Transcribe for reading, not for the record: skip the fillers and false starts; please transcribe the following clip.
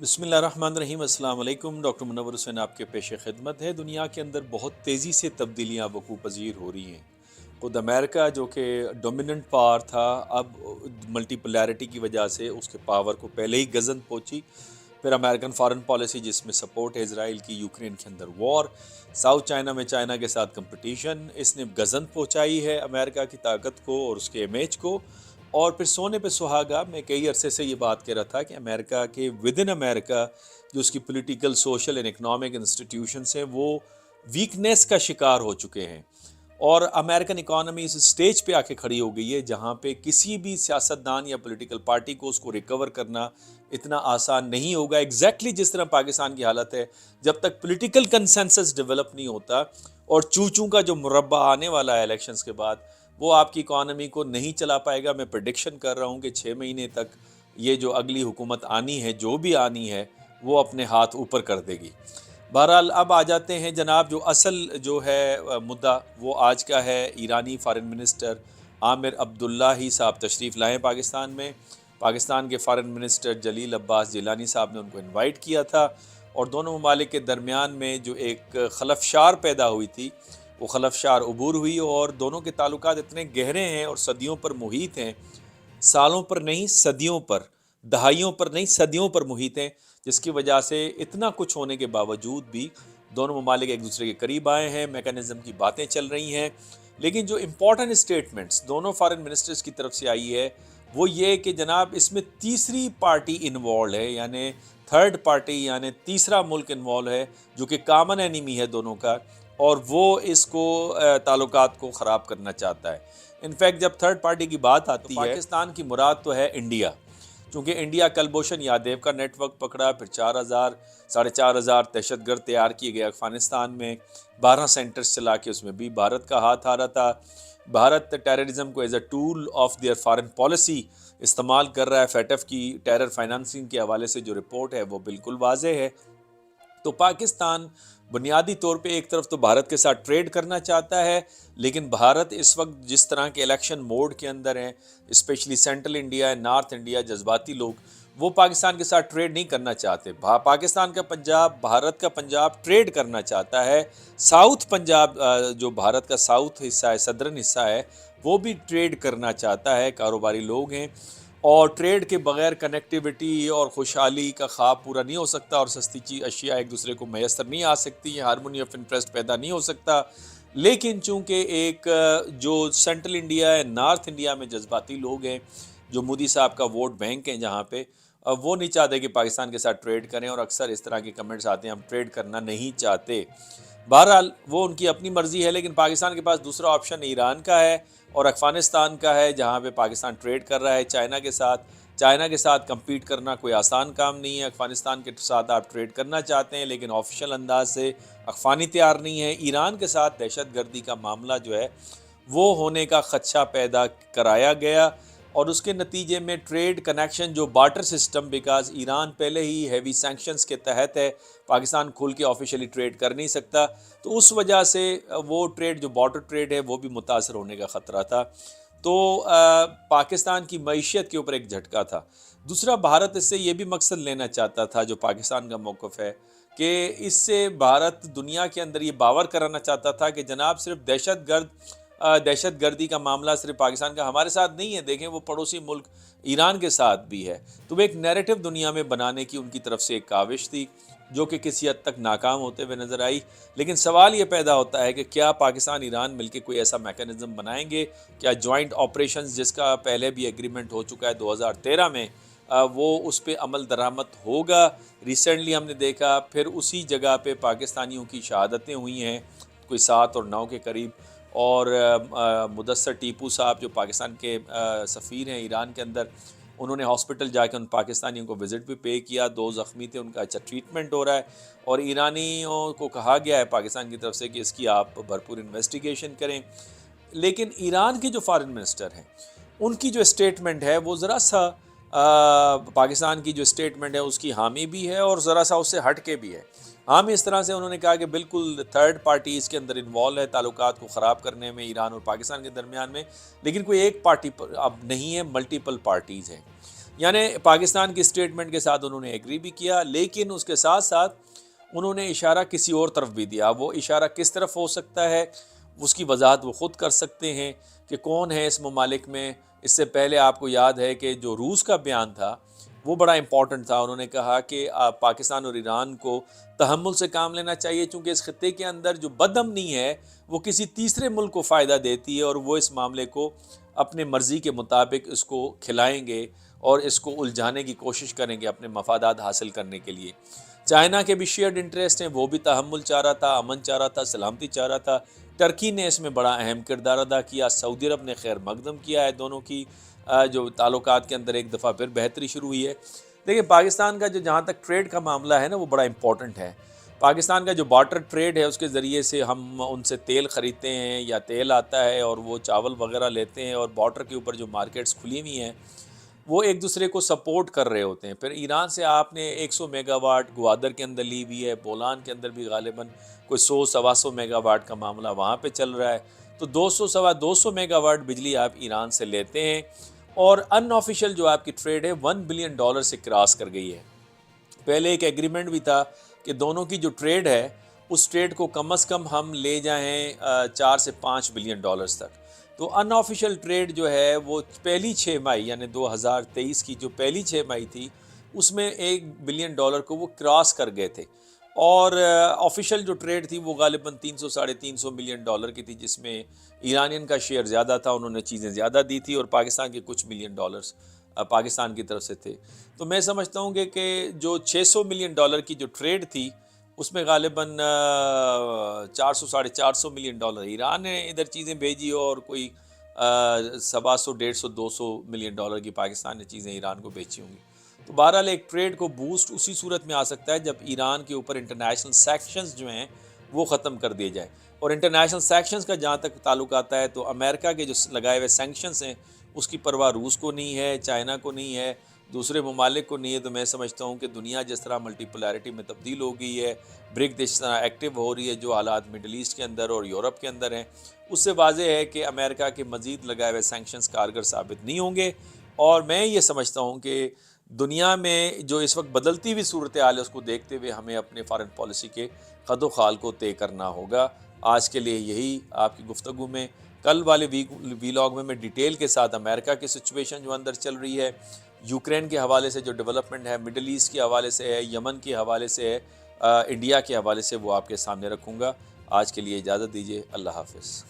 بسم اللہ الرحمن الرحیم۔ السلام علیکم۔ ڈاکٹر منور حسین آپ کے پیش خدمت ہے۔ دنیا کے اندر بہت تیزی سے تبدیلیاں وقوع پذیر ہو رہی ہیں۔ خود امریکہ جو کہ ڈومیننٹ پاور تھا، اب ملٹی پولیرٹی کی وجہ سے اس کے پاور کو پہلے ہی گزن پہنچی۔ پھر امریکن فارن پالیسی جس میں سپورٹ ہے اسرائیل کی، یوکرین کے اندر وار، ساؤتھ چائنا میں چائنا کے ساتھ کمپٹیشن، اس نے گزن پہنچائی ہے امریکہ کی طاقت کو اور اس کے امیج کو۔ اور پھر سونے پہ سہاگا، میں کئی عرصے سے یہ بات کہہ رہا تھا کہ امریکہ کے ود ان امریکہ جو اس کی political, social and economic institutions ہیں وہ ویکنیس کا شکار ہو چکے ہیں، اور امریکن اکانومی اس سٹیج پہ آ کے کھڑی ہو گئی ہے جہاں پہ کسی بھی سیاستدان یا پولیٹیکل پارٹی کو اس کو ریکور کرنا اتنا آسان نہیں ہوگا۔ ایگزیکٹلی جس طرح پاکستان کی حالت ہے، جب تک پولیٹیکل کنسنسس ڈیولپ نہیں ہوتا اور چوں کا جو مربع آنے والا ہے الیکشنز کے بعد، وہ آپ کی اکانومی کو نہیں چلا پائے گا۔ میں پریڈکشن کر رہا ہوں کہ 6 مہینے تک یہ جو اگلی حکومت آنی ہے، جو بھی آنی ہے، وہ اپنے ہاتھ اوپر کر دے گی۔ بہرحال اب آ جاتے ہیں جناب، جو اصل جو ہے مدعا وہ آج کا ہے۔ ایرانی فارن منسٹر عامر عبداللہی صاحب تشریف لائے پاکستان میں۔ پاکستان کے فارن منسٹر جلیل عباس جیلانی صاحب نے ان کو انوائٹ کیا تھا، اور دونوں ممالک کے درمیان میں جو ایک خلفشار پیدا ہوئی تھی، وہ خلفشار عبور ہوئی، اور دونوں کے تعلقات اتنے گہرے ہیں اور صدیوں پر محیط ہیں، سالوں پر نہیں صدیوں پر، دہائیوں پر نہیں صدیوں پر محیط ہیں، جس کی وجہ سے اتنا کچھ ہونے کے باوجود بھی دونوں ممالک ایک دوسرے کے قریب آئے ہیں، میکانزم کی باتیں چل رہی ہیں۔ لیکن جو امپورٹنٹ اسٹیٹمنٹس دونوں فارن منسٹرز کی طرف سے آئی ہے وہ یہ کہ جناب اس میں تیسری پارٹی انوالو ہے، یعنی تھرڈ پارٹی، یعنی تیسرا ملک انوالو ہے جو کہ کامن اینیمی ہے دونوں کا، اور وہ اس کو تعلقات کو خراب کرنا چاہتا ہے۔ انفیکٹ جب تھرڈ پارٹی کی بات آتی ہے، پاکستان کی مراد تو ہے انڈیا، چونکہ انڈیا کلبھوشن یادیو کا نیٹ ورک پکڑا، پھر 4,000 دہشت گرد تیار کیے گئے افغانستان میں، 12 سینٹرز چلا کے اس میں بھی بھارت کا ہاتھ آ رہا تھا۔ بھارت ٹیررزم کو as a tool of their foreign policy استعمال کر رہا ہے۔ فیٹف کی ٹیرر فائنانسنگ کے حوالے سے جو رپورٹ ہے وہ بالکل واضح ہے۔ تو پاکستان بنیادی طور پہ ایک طرف تو بھارت کے ساتھ ٹریڈ کرنا چاہتا ہے، لیکن بھارت اس وقت جس طرح کے الیکشن موڈ کے اندر ہیں، especially central India, north India, جذباتی لوگ، وہ پاکستان کے ساتھ ٹریڈ نہیں کرنا چاہتے۔ پاکستان کا پنجاب، بھارت کا پنجاب ٹریڈ کرنا چاہتا ہے۔ ساؤتھ پنجاب جو بھارت کا ساؤتھ حصہ ہے، صدرن حصہ ہے، وہ بھی ٹریڈ کرنا چاہتا ہے، کاروباری لوگ ہیں، اور ٹریڈ کے بغیر کنیکٹیوٹی اور خوشحالی کا خواب پورا نہیں ہو سکتا، اور سستی اشیاء ایک دوسرے کو میسر نہیں آ سکتی، ہارمونی آف انٹرسٹ پیدا نہیں ہو سکتا۔ لیکن چونکہ ایک جو سینٹرل انڈیا ہے، نارتھ انڈیا میں جذباتی لوگ ہیں، جو مودی صاحب کا ووٹ بینک ہیں، جہاں پہ وہ نہیں چاہتے کہ پاکستان کے ساتھ ٹریڈ کریں، اور اکثر اس طرح کے کمنٹس آتے ہیں ہم ٹریڈ کرنا نہیں چاہتے۔ بہرحال وہ ان کی اپنی مرضی ہے، لیکن پاکستان کے پاس دوسرا آپشن ایران کا ہے اور افغانستان کا ہے، جہاں پہ پاکستان ٹریڈ کر رہا ہے چائنا کے ساتھ کمپیٹ کرنا کوئی آسان کام نہیں ہے۔ افغانستان کے ساتھ آپ ٹریڈ کرنا چاہتے ہیں، لیکن آفیشیل انداز سے افغانی تیار نہیں ہے۔ ایران کے ساتھ دہشت گردی کا معاملہ جو ہے وہ ہونے کا خدشہ پیدا کرایا گیا، اور اس کے نتیجے میں ٹریڈ کنیکشن جو بارٹر سسٹم، بیکاز ایران پہلے ہی ہیوی سینکشنز کے تحت ہے، پاکستان کھل کے آفیشیلی ٹریڈ کر نہیں سکتا، تو اس وجہ سے وہ ٹریڈ جو بارٹر ٹریڈ ہے وہ بھی متاثر ہونے کا خطرہ تھا۔ تو پاکستان کی معیشت کے اوپر ایک جھٹکا تھا۔ دوسرا، بھارت اس سے یہ بھی مقصد لینا چاہتا تھا، جو پاکستان کا موقف ہے، کہ اس سے بھارت دنیا کے اندر یہ باور کرانا چاہتا تھا کہ جناب صرف دہشت گردی کا معاملہ صرف پاکستان کا ہمارے ساتھ نہیں ہے، دیکھیں وہ پڑوسی ملک ایران کے ساتھ بھی ہے۔ تو وہ ایک نیریٹو دنیا میں بنانے کی ان کی طرف سے ایک کاوش تھی، جو کہ کسی حد تک ناکام ہوتے ہوئے نظر آئی۔ لیکن سوال یہ پیدا ہوتا ہے کہ کیا پاکستان ایران مل کے کوئی ایسا میکانزم بنائیں گے؟ کیا جوائنٹ آپریشنز، جس کا پہلے بھی ایگریمنٹ ہو چکا ہے 2013 میں، وہ اس پہ عمل درآمد ہوگا؟ ریسنٹلی ہم نے دیکھا پھر اسی جگہ پہ پاکستانیوں کی شہادتیں ہوئی ہیں، کوئی 7 اور 9 کے قریب، اور مدثر ٹیپو صاحب جو پاکستان کے سفیر ہیں ایران کے اندر، انہوں نے ہاسپٹل جا کے ان پاکستانیوں کو وزٹ بھی پے کیا، 2 زخمی تھے، ان کا اچھا ٹریٹمنٹ ہو رہا ہے، اور ایرانیوں کو کہا گیا ہے پاکستان کی طرف سے کہ اس کی آپ بھرپور انویسٹیگیشن کریں۔ لیکن ایران کے جو فارن منسٹر ہیں، ان کی جو اسٹیٹمنٹ ہے وہ ذرا سا پاکستان کی جو اسٹیٹمنٹ ہے اس کی حامی بھی ہے، اور ذرا سا اس سے ہٹ کے بھی ہے۔ حامی اس طرح سے انہوں نے کہا کہ بالکل تھرڈ پارٹی اس کے اندر انوالو ہے تعلقات کو خراب کرنے میں ایران اور پاکستان کے درمیان میں، لیکن کوئی ایک پارٹی اب نہیں ہے، ملٹیپل پارٹیز ہیں۔ یعنی پاکستان کی اسٹیٹمنٹ کے ساتھ انہوں نے ایگری بھی کیا، لیکن اس کے ساتھ ساتھ انہوں نے اشارہ کسی اور طرف بھی دیا۔ وہ اشارہ کس طرف ہو سکتا ہے اس کی وضاحت وہ خود کر سکتے ہیں کہ کون ہے اس ممالک میں۔ اس سے پہلے آپ کو یاد ہے کہ جو روس کا بیان تھا وہ بڑا امپورٹنٹ تھا۔ انہوں نے کہا کہ پاکستان اور ایران کو تحمل سے کام لینا چاہیے، چونکہ اس خطے کے اندر جو بد امنی ہے وہ کسی تیسرے ملک کو فائدہ دیتی ہے، اور وہ اس معاملے کو اپنے مرضی کے مطابق اس کو کھلائیں گے اور اس کو الجھانے کی کوشش کریں گے اپنے مفادات حاصل کرنے کے لیے۔ چائنا کے بھی شیئرڈ انٹرسٹ ہیں، وہ بھی تحمل چاہ رہا تھا، امن چاہ رہا تھا، سلامتی چاہ رہا تھا۔ ٹرکی نے اس میں بڑا اہم کردار ادا کیا، سعودی عرب نے خیر مقدم کیا ہے، دونوں کی جو تعلقات کے اندر ایک دفعہ پھر بہتری شروع ہوئی ہے۔ دیکھیں پاکستان کا جو جہاں تک ٹریڈ کا معاملہ ہے نا وہ بڑا امپورٹنٹ ہے۔ پاکستان کا جو بارٹر ٹریڈ ہے اس کے ذریعے سے ہم ان سے تیل خریدتے ہیں یا تیل آتا ہے اور وہ چاول وغیرہ لیتے ہیں، اور بارٹر کے اوپر جو مارکیٹس کھلی ہوئی ہیں وہ ایک دوسرے کو سپورٹ کر رہے ہوتے ہیں۔ پھر ایران سے آپ نے 100 میگا واٹ گوادر کے اندر لی ہوئی ہے، بولان کے اندر بھی غالباً کوئی 100-125 میگا واٹ کا معاملہ وہاں پہ چل رہا ہے، تو 200-250 میگا واٹ بجلی آپ ایران سے لیتے ہیں، اور ان آفیشیل جو آپ کی ٹریڈ ہے $1 بلین سے کراس کر گئی ہے۔ پہلے ایک ایگریمنٹ بھی تھا کہ دونوں کی جو ٹریڈ ہے اس ٹریڈ کو کم از کم ہم لے جائیں 4 سے 5 بلین ڈالرز تک۔ تو ان آفیشیل ٹریڈ جو ہے وہ پہلی 6 ماہی یعنی 2023 کی جو پہلی 6 ماہی تھی اس میں $1 بلین کو وہ کراس کر گئے تھے، اور آفیشیل جو ٹریڈ تھی وہ غالباً 300-350 ملین ڈالر کی تھی، جس میں ایرانین کا شیئر زیادہ تھا، انہوں نے چیزیں زیادہ دی تھی، اور پاکستان کے کچھ ملین ڈالرز پاکستان کی طرف سے تھے۔ تو میں سمجھتا ہوں کہ جو 600 ملین ڈالر کی جو ٹریڈ تھی اس میں غالباً 400-450 ملین ڈالر ایران نے ادھر چیزیں بھیجی، اور کوئی 150-150-200 ملین ڈالر کی پاکستان نے چیزیں ایران کو بیچی ہوں گی۔ تو بہرحال ایک ٹریڈ کو بوسٹ اسی صورت میں آ سکتا ہے جب ایران کے اوپر انٹرنیشنل سیکشنز جو ہیں وہ ختم کر دیے جائیں، اور انٹرنیشنل سیکشنز کا جہاں تک تعلق آتا ہے تو امریکہ کے جو لگائے ہوئے سینکشنز ہیں اس کی پرواہ روس کو نہیں ہے، چائنا کو نہیں ہے، دوسرے ممالک کو نہیں ہے۔ تو میں سمجھتا ہوں کہ دنیا جس طرح ملٹی پولیرٹی میں تبدیل ہو گئی ہے، برک جس طرح ایکٹیو ہو رہی ہے، جو حالات مڈل ایسٹ کے اندر اور یورپ کے اندر ہیں، اس سے واضح ہے کہ امریکہ کے مزید لگائے ہوئے سینکشنز کارگر ثابت نہیں ہوں گے۔ اور میں یہ سمجھتا ہوں کہ دنیا میں جو اس وقت بدلتی ہوئی صورتحال ہے اس کو دیکھتے ہوئے ہمیں اپنے فارن پالیسی کے خد و خال کو طے کرنا ہوگا۔ آج کے لیے یہی آپ کی گفتگو میں۔ کل والے ویلاگ میں ڈیٹیل کے ساتھ امریکہ کی سچویشن جو اندر چل رہی ہے، یوکرین کے حوالے سے جو ڈیولپمنٹ ہے، مڈل ایسٹ کے حوالے سے ہے، یمن کے حوالے سے ہے، انڈیا کے حوالے سے، وہ آپ کے سامنے رکھوں گا۔ آج کے لیے اجازت دیجیے، اللہ حافظ۔